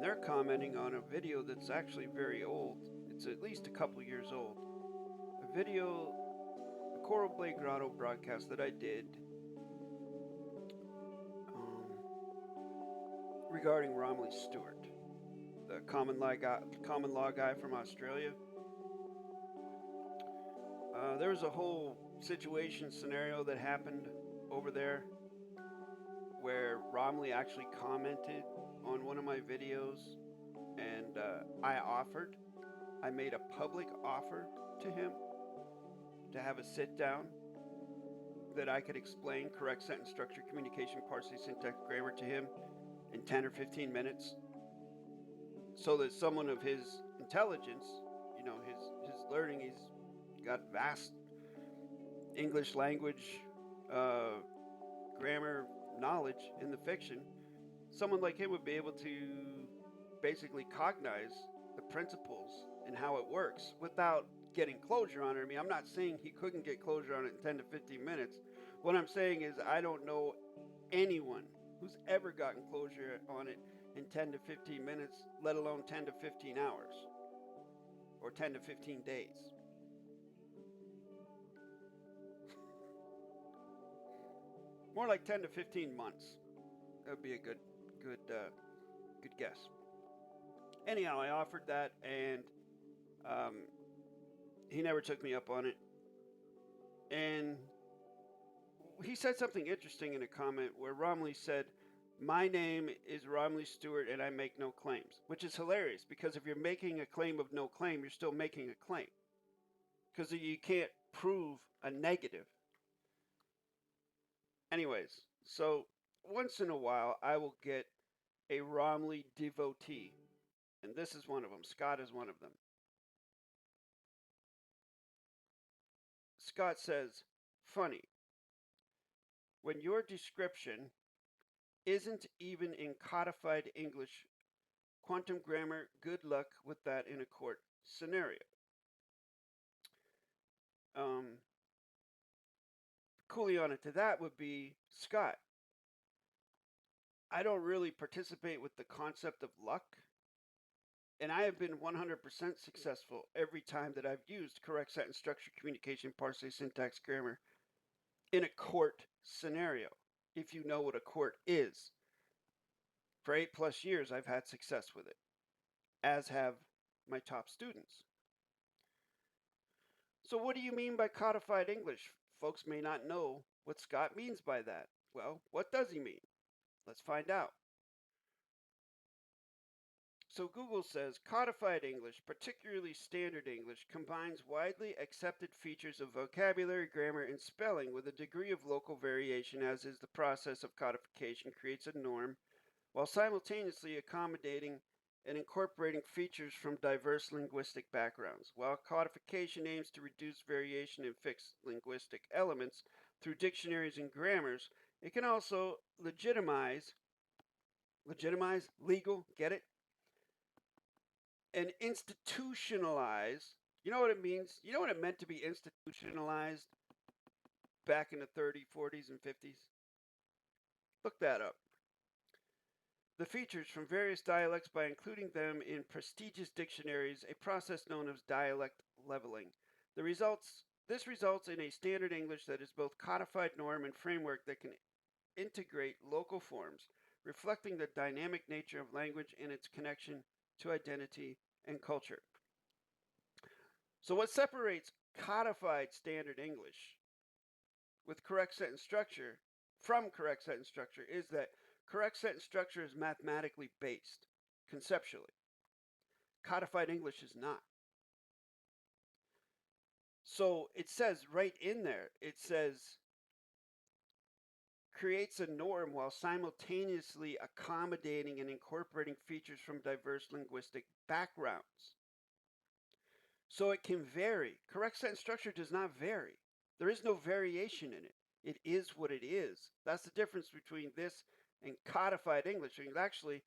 and they're commenting on a video that's actually very old. It's at least a couple years old. A video, a Coral Blade Grotto broadcast that I did regarding Romilly Stewart, the common law guy from Australia. There was a whole situation scenario that happened over there where Romilly actually commented on one of my videos, and I made a public offer to him to have a sit down that I could explain correct sentence structure, communication, parse, syntax, grammar to him in 10 or 15 minutes, so that someone of his intelligence, you know, his learning, he's got vast English language, grammar knowledge in the fiction, someone like him would be able to basically cognize the principles and how it works without getting closure on it. I mean, I'm not saying he couldn't get closure on it in 10 to 15 minutes. What I'm saying is I don't know anyone who's ever gotten closure on it in 10 to 15 minutes, let alone 10 to 15 hours or 10 to 15 days. More like 10 to 15 months. That would be a good guess. Anyhow, I offered that, and he never took me up on it. And he said something interesting in a comment where Romilly said, "My name is Romilly Stewart and I make no claims," which is hilarious, because if you're making a claim of no claim, you're still making a claim, because you can't prove a negative. Anyways, so once in a while I will get a Romilly devotee, and this is one of them. Scott is one of them. Scott says, "Funny, when your description isn't even in codified English, quantum grammar, good luck with that in a court scenario." Cooley to that would be, Scott, I don't really participate with the concept of luck, and I have been 100% successful every time that I've used correct sentence structure, communication, parse, syntax, grammar in a court scenario. If you know what a court is, for 8+ years I've had success with it, as have my top students. So what do you mean by codified English? Folks may not know what Scott means by that. Well, what does he mean? Let's find out. So Google says codified English, particularly standard English, combines widely accepted features of vocabulary, grammar, and spelling with a degree of local variation, as is the process of codification creates a norm, while simultaneously accommodating and incorporating features from diverse linguistic backgrounds. While codification aims to reduce variation in fixed linguistic elements through dictionaries and grammars, it can also legitimize, legal, get it? And institutionalize. You know what it means? You know what it meant to be institutionalized back in the 30s, 40s, and 50s? Look that up. The features from various dialects by including them in prestigious dictionaries, a process known as dialect leveling. This results in a standard English that is both codified norm and framework that can integrate local forms, reflecting the dynamic nature of language and its connection to identity and culture. So what separates codified standard English with correct sentence structure from correct sentence structure is that correct sentence structure is mathematically based, conceptually. Codified English is not. So it says right in there, it says creates a norm while simultaneously accommodating and incorporating features from diverse linguistic backgrounds. So it can vary. Correct sentence structure does not vary. There is no variation in it. It is what it is. That's the difference between this and codified English. And actually,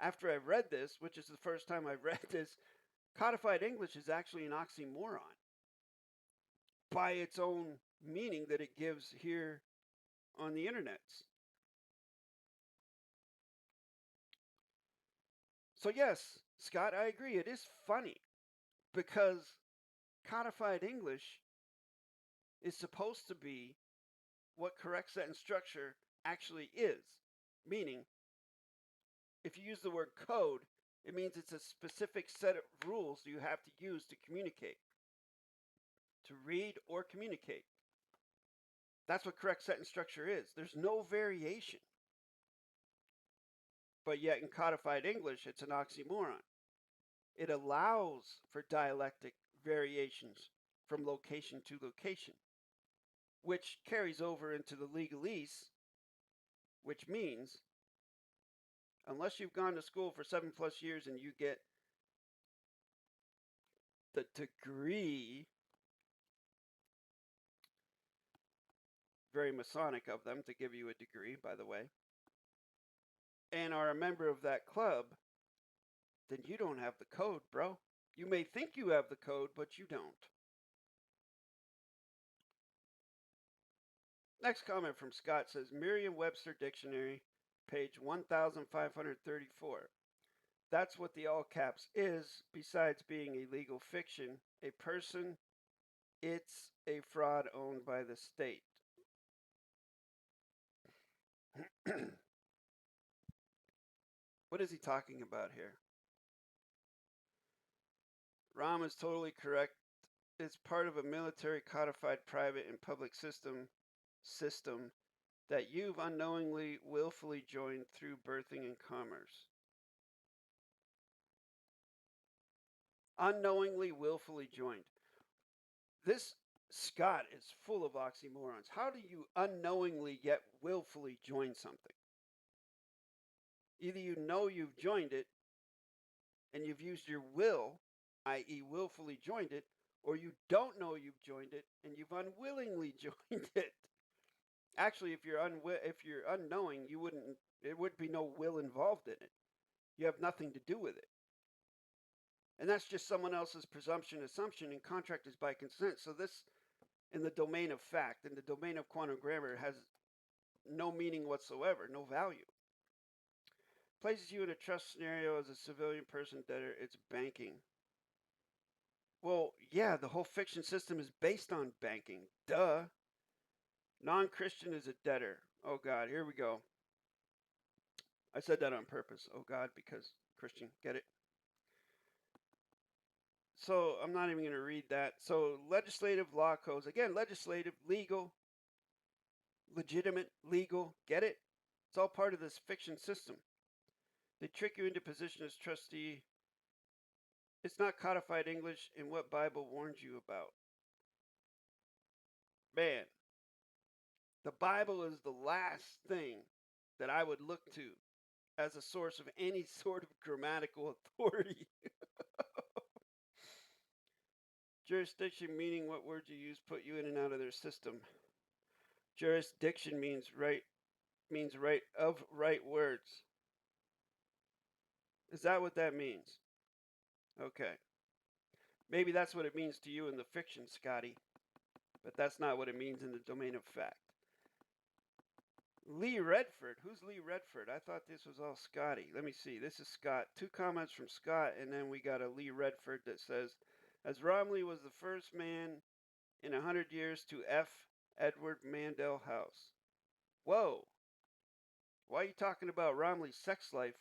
after I read this, which is the first time I've read this, codified English is actually an oxymoron by its own meaning that it gives here on the internets. So yes, Scott, I agree. It is funny because codified English is supposed to be what correct sentence structure actually is. Meaning, if you use the word code, it means it's a specific set of rules you have to use to communicate, to read or communicate. That's what correct sentence structure is. There's no variation. But yet in codified English, it's an oxymoron. It allows for dialectic variations from location to location, which carries over into the legalese, which means unless you've gone to school for 7+ years and you get the degree, very Masonic of them to give you a degree, by the way, and are a member of that club, then you don't have the code, bro. You may think you have the code, but you don't. Next comment from Scott says, Merriam-Webster Dictionary, page 1534. That's what the all caps is, besides being a legal fiction. A person, it's a fraud owned by the state. What is he talking about here? Ram is totally correct. It's part of a military codified private and public system that you've unknowingly, willfully joined through birthing and commerce. Unknowingly, willfully joined. This Scott is full of oxymorons. How do you unknowingly yet willfully join something? Either you know you've joined it and you've used your will, i.e. willfully joined it, or you don't know you've joined it and you've unwillingly joined it. Actually, if you're unknowing, there would be no will involved in it. You have nothing to do with it. And that's just someone else's presumption, assumption, and contract is by consent. So this, in the domain of fact, in the domain of quantum grammar, has no meaning whatsoever, no value. Places you in a trust scenario as a civilian person debtor, it's banking. Well, yeah, the whole fiction system is based on banking. Duh. Non-Christian is a debtor. Oh God, here we go. I said that on purpose. Oh God, because Christian, get it? So I'm not even going to read that. So legislative law codes, again, legislative, legal, legitimate, legal, get it? It's all part of this fiction system. They trick you into position as trustee. It's not codified English in what Bible warns you about. Man, the Bible is the last thing that I would look to as a source of any sort of grammatical authority. Jurisdiction meaning what words you use put you in and out of their system. Jurisdiction means right words. Is that what that means? Okay. Maybe that's what it means to you in the fiction, Scotty. But that's not what it means in the domain of fact. Lee Redford. Who's Lee Redford? I thought this was all Scotty. Let me see. This is Scott. 2 comments from Scott, and then we got a Lee Redford that says, as Romilly was the first man in 100 years to F. Edward Mandell House. Whoa. Why are you talking about Romilly's sex life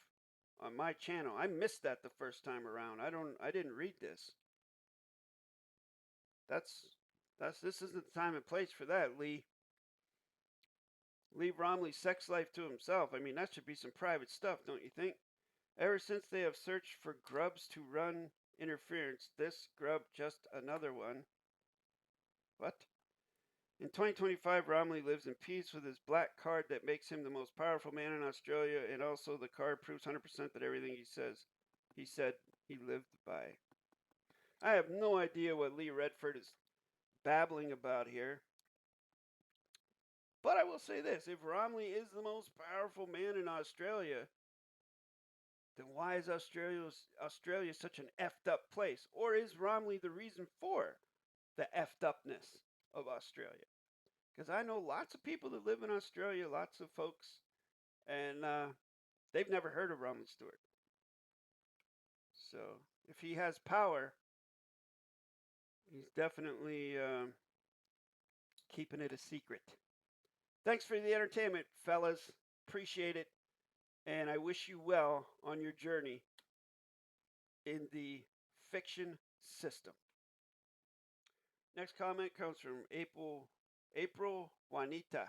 on my channel? I missed that the first time around. I didn't read this. This isn't the time and place for that, Lee. Leave Romilly's sex life to himself. I mean, that should be some private stuff, don't you think? Ever since they have searched for grubs to run interference, this grub just another one. What? In 2025, Romilly lives in peace with his black card that makes him the most powerful man in Australia, and also the card proves 100% that everything he said he lived by. I have no idea what Lee Redford is babbling about here. But I will say this, if Romilly is the most powerful man in Australia, then why is Australia such an effed up place? Or is Romilly the reason for the effed upness of Australia? Because I know lots of people that live in Australia, lots of folks, and they've never heard of Romilly Stewart. So if he has power, he's definitely keeping it a secret. Thanks for the entertainment, fellas. Appreciate it. And I wish you well on your journey in the fiction system. Next comment comes from April Juanita.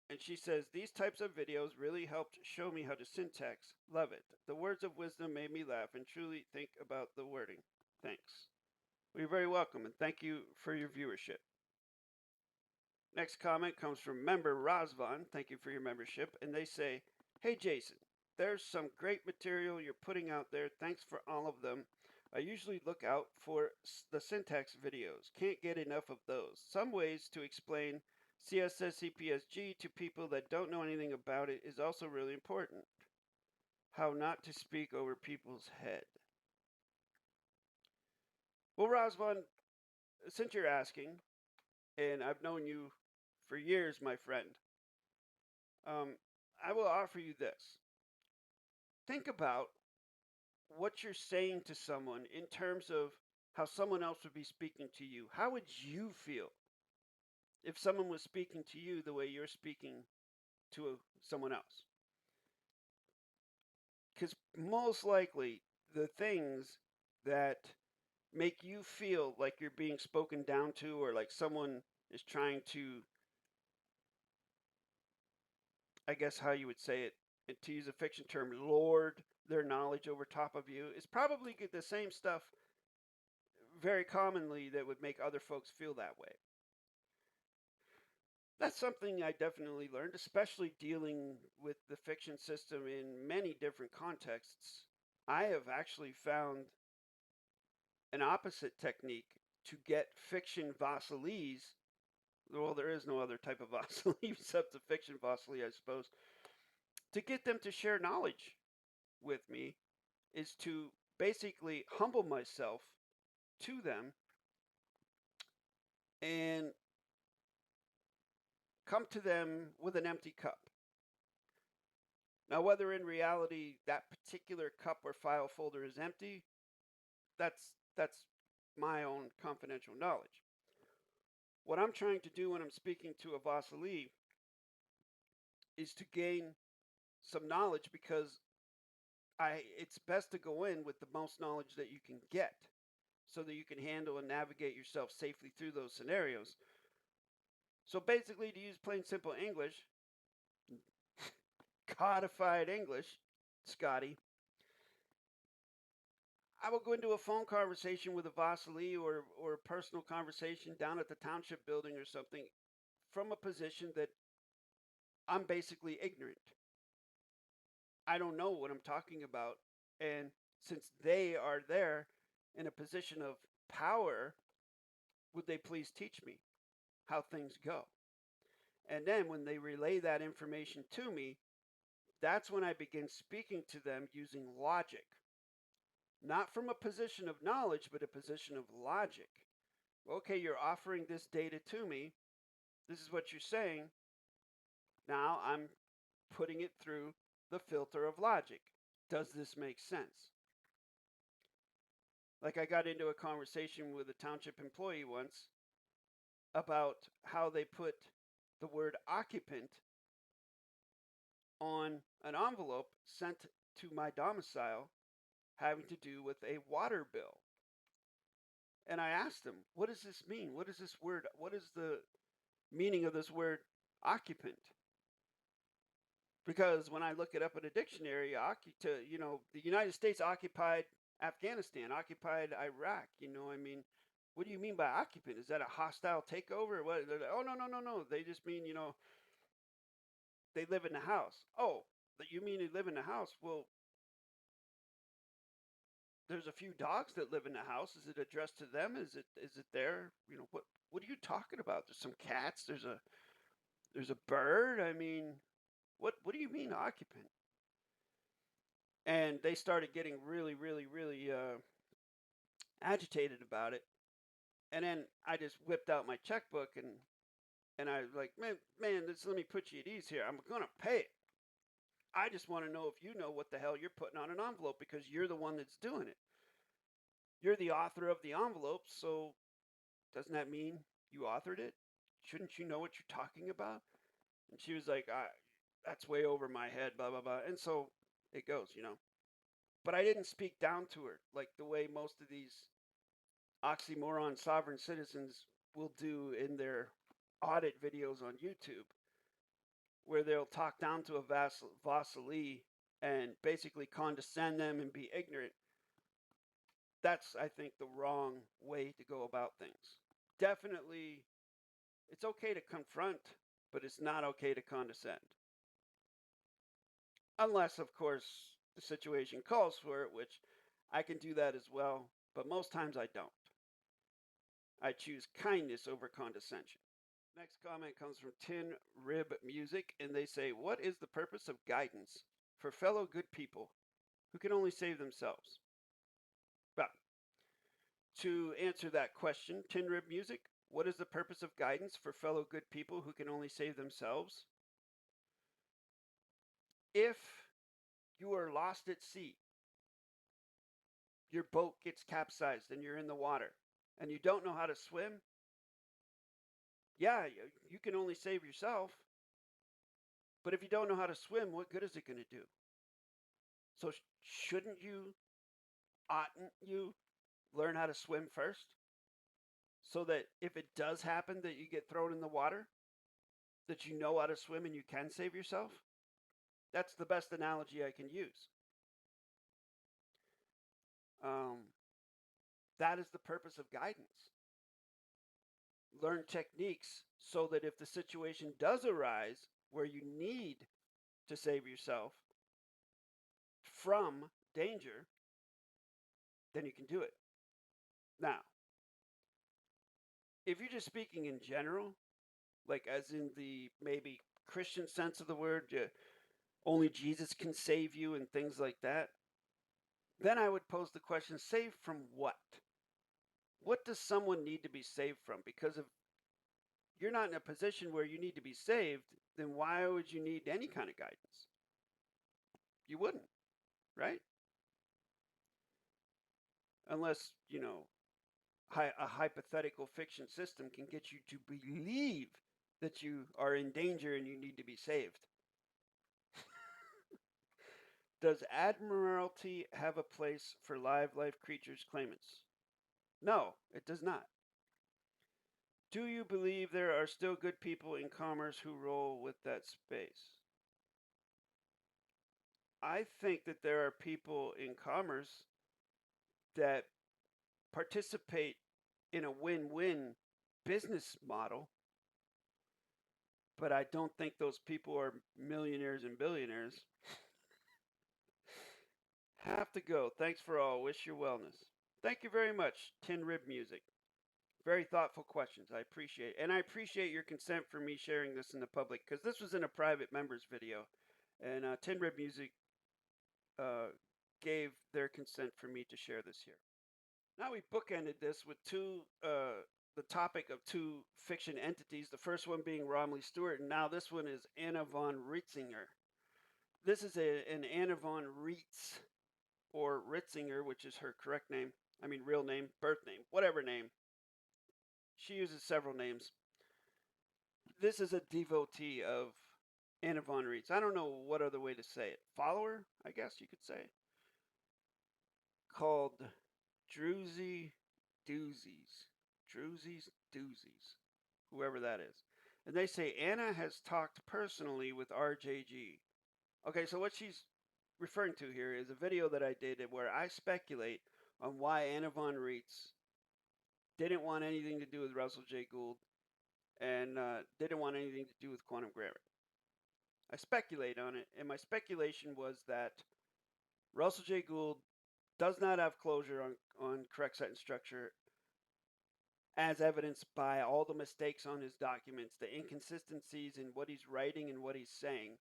And she says, these types of videos really helped show me how to syntax. Love it. The words of wisdom made me laugh and truly think about the wording. Thanks. Well, you're very welcome, and thank you for your viewership. Next comment comes from member Razvan. Thank you for your membership. And they say, hey, Jason, there's some great material you're putting out there. Thanks for all of them. I usually look out for the syntax videos. Can't get enough of those. Some ways to explain CSS CPSG to people that don't know anything about it is also really important. How not to speak over people's head. Well, Razvan, since you're asking, and I've known you for years, my friend, I will offer you this. Think about what you're saying to someone in terms of how someone else would be speaking to you. How would you feel if someone was speaking to you the way you're speaking to someone else? Because most likely the things that make you feel like you're being spoken down to, or like someone is trying to, I guess how you would say it, to use a fiction term, lord their knowledge over top of you, is probably the same stuff very commonly that would make other folks feel that way. That's something I definitely learned, especially dealing with the fiction system in many different contexts. I have actually found an opposite technique to get fiction Vasiles. Well, there is no other type of Vasile except the fiction Vasile, I suppose. To get them to share knowledge with me is to basically humble myself to them and come to them with an empty cup. Now, whether in reality that particular cup or file folder is empty, that's my own confidential knowledge. What I'm trying to do when I'm speaking to a Vasile is to gain some knowledge, because it's best to go in with the most knowledge that you can get so that you can handle and navigate yourself safely through those scenarios. So basically, to use plain simple English, codified English, Scotty, I will go into a phone conversation with a Vasile or a personal conversation down at the township building or something from a position that I'm basically ignorant. I don't know what I'm talking about. And since they are there in a position of power, would they please teach me how things go? And then when they relay that information to me, that's when I begin speaking to them using logic. Not from a position of knowledge, but a position of logic. Okay, you're offering this data to me. This is what you're saying. Now I'm putting it through the filter of logic. Does this make sense? Like, I got into a conversation with a township employee once about how they put the word occupant on an envelope sent to my domicile having to do with a water bill. And I asked them, what does this mean? What is this word? What is the meaning of this word occupant? Because when I look it up in a dictionary, the United States occupied Afghanistan, occupied Iraq. I mean, what do you mean by occupant? Is that a hostile takeover? What? They're like, oh, no. They just mean, they live in the house. Oh, you mean they live in the house? Well, there's a few dogs that live in the house. Is it addressed to them? Is it there? What are you talking about? There's some cats. There's a bird. I mean, what do you mean occupant? And they started getting really, really, really agitated about it. And then I just whipped out my checkbook and I was like, man, let me put you at ease here. I'm gonna pay it. I just want to know if you know what the hell you're putting on an envelope, because you're the one that's doing it. You're the author of the envelope, so doesn't that mean you authored it? Shouldn't you know what you're talking about? And she was like, that's way over my head, blah, blah, blah. And so it goes, you know. But I didn't speak down to her like the way most of these oxymoron sovereign citizens will do in their audit videos on YouTube, where they'll talk down to a Vasily and basically condescend them and be ignorant. That's, I think, the wrong way to go about things. Definitely, it's okay to confront, but it's not okay to condescend. Unless, of course, the situation calls for it, which I can do that as well, but most times I don't. I choose kindness over condescension. Next comment comes from Tin Rib Music, and they say, what is the purpose of guidance for fellow good people who can only save themselves? Well, to answer that question, Tin Rib Music, what is the purpose of guidance for fellow good people who can only save themselves? If you are lost at sea, your boat gets capsized and you're in the water, and you don't know how to swim, yeah, you can only save yourself. But if you don't know how to swim, what good is it going to do? So shouldn't you, oughtn't you, learn how to swim first? So that if it does happen that you get thrown in the water, that you know how to swim and you can save yourself? That's the best analogy I can use. That is the purpose of guidance. Learn techniques so that if the situation does arise where you need to save yourself from danger, then you can do it. Now, if you're just speaking in general, like as in the maybe Christian sense of the word, only Jesus can save you and things like that, then I would pose the question, saved from what? What does someone need to be saved from? Because if you're not in a position where you need to be saved, then why would you need any kind of guidance? You wouldn't, right? Unless, you know, a hypothetical fiction system can get you to believe that you are in danger and you need to be saved. Does Admiralty have a place for live life creatures claimants? No, it does not. Do you believe there are still good people in commerce who roll with that space? I think that there are people in commerce that participate in a win-win business model, but I don't think those people are millionaires and billionaires. Have to go. Thanks for all. Wish your wellness. Thank you very much, Tin Rib Music. Very thoughtful questions. I appreciate it. And I appreciate your consent for me sharing this in the public, because this was in a private members video. And Tin Rib Music gave their consent for me to share this here. Now we bookended this with the topic of two fiction entities. The first one being Romley Stewart, and now this one is Anna von Ritzinger. This is an Anna von Rietz, or Ritzinger, which is her correct name. I mean, real name, birth name, whatever name. She uses several names. This is a devotee of Anna von Rietz. I don't know what other way to say it. Follower, I guess you could say. Called Druzy Doozies. Drewsy's Doozies. Whoever that is. And they say Anna has talked personally with RJG. Okay, so what she's referring to here is a video that I did where I speculate on why Anna von Rietz didn't want anything to do with Russell J. Gould and didn't want anything to do with quantum grammar. I speculate on it, and my speculation was that Russell J. Gould does not have closure on correct sentence structure, as evidenced by all the mistakes on his documents, the inconsistencies in what he's writing and what he's saying,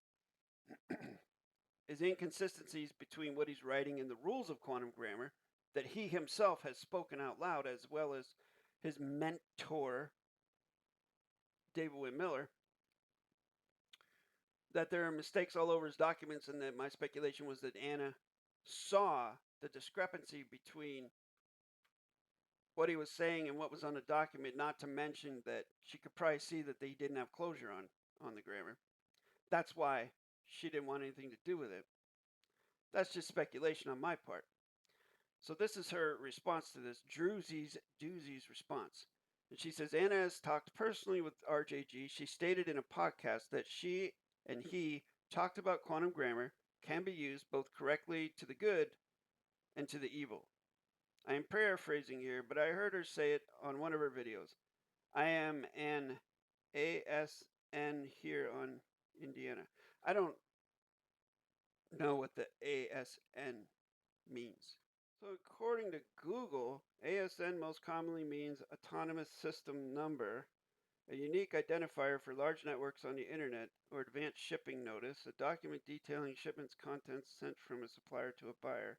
his inconsistencies between what he's writing and the rules of quantum grammar that he himself has spoken out loud, as well as his mentor, DAVID-WYNN Miller. that there are mistakes all over his documents, and that my speculation was that Anna saw the discrepancy between what he was saying and what was on the document, not to mention that she could probably see that they didn't have closure on the grammar. That's why she didn't want anything to do with it. That's just speculation on my part. So this is her response to this, Drewsy's response. And she says, Anna has talked personally with RJG. She stated in a podcast that she and he talked about quantum grammar can be used both correctly to the good and to the evil. I am paraphrasing here, but I heard her say it on one of her videos. I am an ASN here on Indiana. I don't know what the ASN means. So according to Google, ASN most commonly means Autonomous System Number, a unique identifier for large networks on the internet, or advanced shipping notice, a document detailing shipment's contents sent from a supplier to a buyer.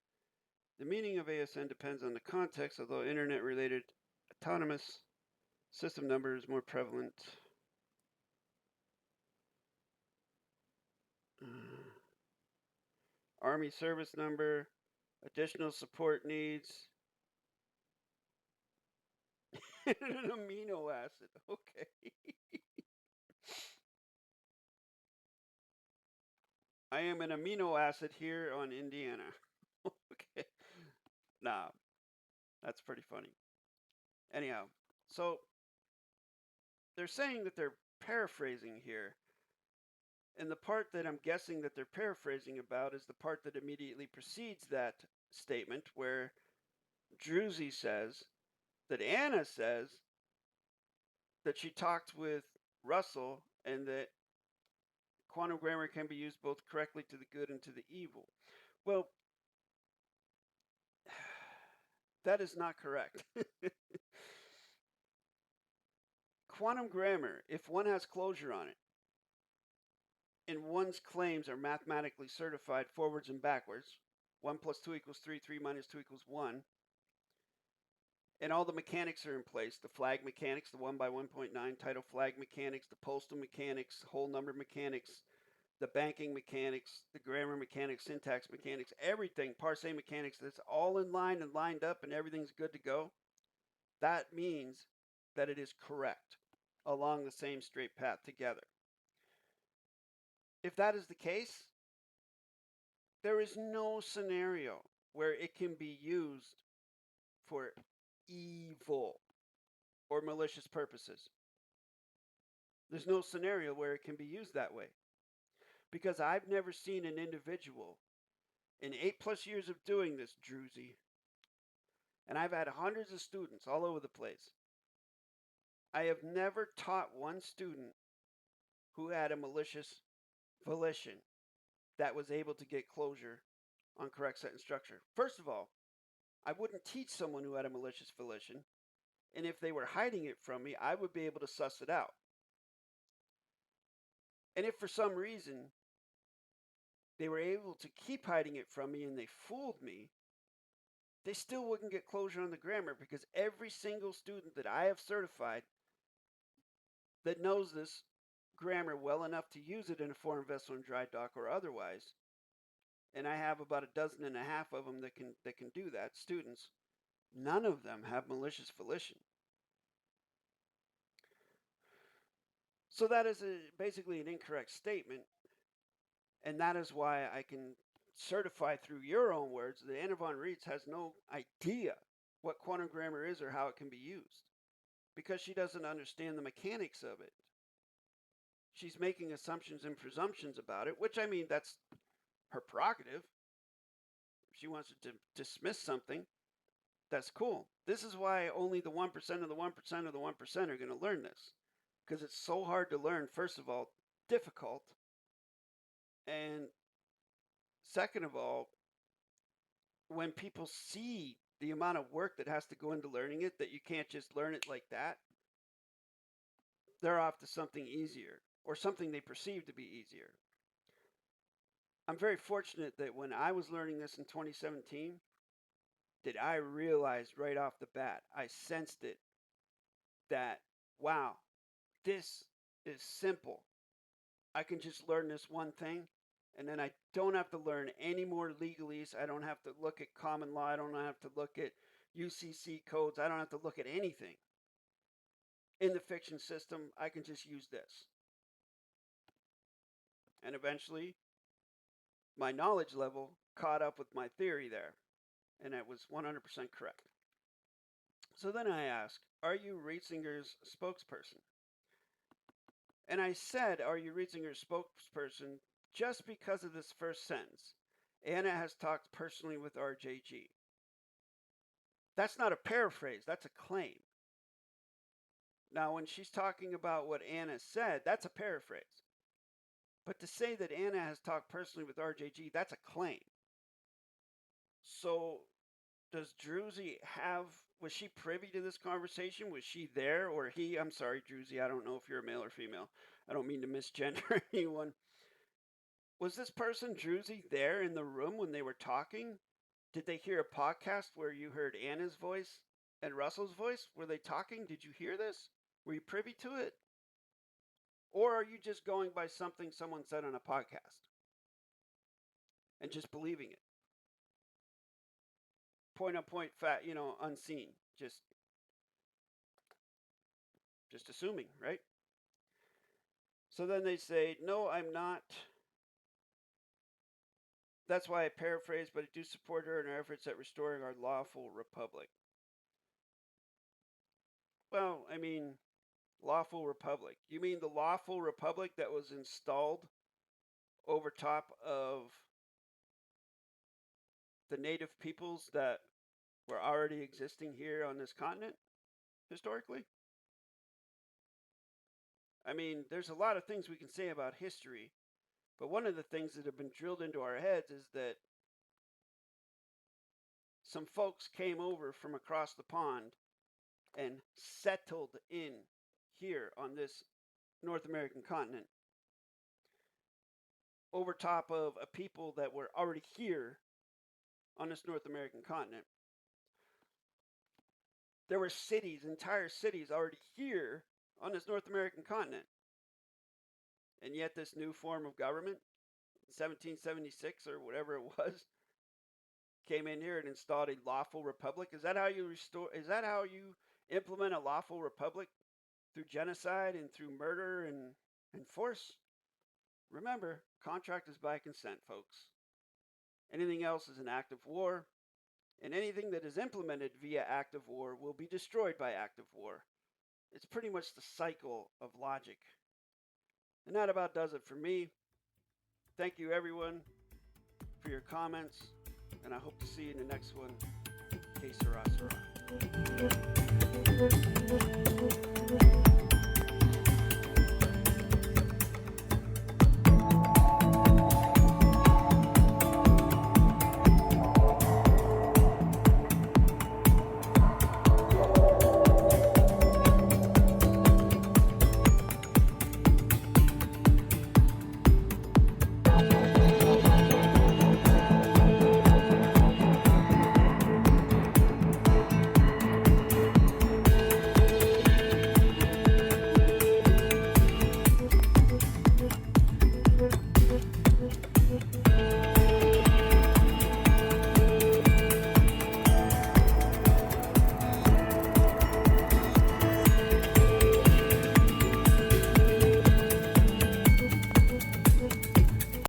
The meaning of ASN depends on the context, although internet-related autonomous system number is more prevalent. Army service number, additional support needs, an amino acid. Okay. I am an amino acid here on Indiana. Okay. Nah, that's pretty funny. Anyhow, so they're saying that they're paraphrasing here. And the part that I'm guessing that they're paraphrasing about is the part that immediately precedes that statement, where Drewsy says that Anna says that she talked with Russell and that quantum grammar can be used both correctly to the good and to the evil. Well, that is not correct. Quantum grammar, if one has closure on it, and one's claims are mathematically certified forwards and backwards, 1 plus 2 equals 3, 3 minus 2 equals 1, and all the mechanics are in place, the flag mechanics, the 1 by 1.9 title flag mechanics, the postal mechanics, whole number mechanics, the banking mechanics, the grammar mechanics, syntax mechanics, everything, parse mechanics, that's all in line and lined up and everything's good to go. That means that it is correct along the same straight path together. If that is the case, there is no scenario where it can be used for evil or malicious purposes. There's no scenario where it can be used that way. Because I've never seen an individual in 8+ years of doing this, Drewsy, and I've had hundreds of students all over the place. I have never taught one student who had a malicious volition that was able to get closure on correct sentence structure. First of all, I wouldn't teach someone who had a malicious volition, and if they were hiding it from me, I would be able to suss it out. And if for some reason they were able to keep hiding it from me and they fooled me, they still wouldn't get closure on the grammar, because every single student that I have certified that knows this grammar well enough to use it in a foreign vessel in dry dock or otherwise, and I have about 12 of them that can do that, students, none of them have malicious volition. So that is basically an incorrect statement, and that is why I can certify through your own words that Anna von Reitz has no idea what quantum grammar is or how it can be used, because she doesn't understand the mechanics of it. She's making assumptions and presumptions about it, which, I mean, that's her prerogative. If she wants to dismiss something, that's cool. This is why only the 1% of the 1% of the 1% are going to learn this, because it's so hard to learn. First of all, difficult, and second of all, when people see the amount of work that has to go into learning it, that you can't just learn it like that, they're off to something easier, or something they perceive to be easier. I'm very fortunate that when I was learning this in 2017, that I realized right off the bat, I sensed it, that, wow, this is simple. I can just learn this one thing, and then I don't have to learn any more legalese. I don't have to look at common law. I don't have to look at UCC codes. I don't have to look at anything. In the fiction system, I can just use this. And eventually, my knowledge level caught up with my theory there, and it was 100% correct. So then I asked, are you Reitzinger's spokesperson? And I said, are you Reitzinger's spokesperson just because of this first sentence? Anna has talked personally with RJG. That's not a paraphrase, that's a claim. Now, when she's talking about what Anna said, that's a paraphrase. But to say that Anna has talked personally with RJG, that's a claim. So does Druzy was she privy to this conversation? Was she there, or he? I'm sorry, Druzy, I don't know if you're a male or female. I don't mean to misgender anyone. Was this person, Druzy, there in the room when they were talking? Did they hear a podcast where you heard Anna's voice and Russell's voice? Were they talking? Did you hear this? Were you privy to it? Or are you just going by something someone said on a podcast and just believing it? Point on point, unseen. Just assuming, right? So then they say, no, I'm not. That's why I paraphrase, but I do support her in her efforts at restoring our lawful republic. Well, I mean, lawful republic. You mean the lawful republic that was installed over top of the native peoples that were already existing here on this continent, historically? I mean, there's a lot of things we can say about history, but one of the things that have been drilled into our heads is that some folks came over from across the pond and settled in here on this North American continent over top of a people that were already here on this North American continent. There were cities, entire cities already here on this North American continent. And yet this new form of government, 1776 or whatever it was, came in here and installed a lawful republic. Is that how you implement a lawful republic? Through genocide and through murder and force? Remember, contract is by consent, folks. Anything else is an act of war, and anything that is implemented via act of war will be destroyed by act of war. It's pretty much the cycle of logic. And that about does it for me. Thank you, everyone, for your comments, and I hope to see you in the next one. Que sera, sera.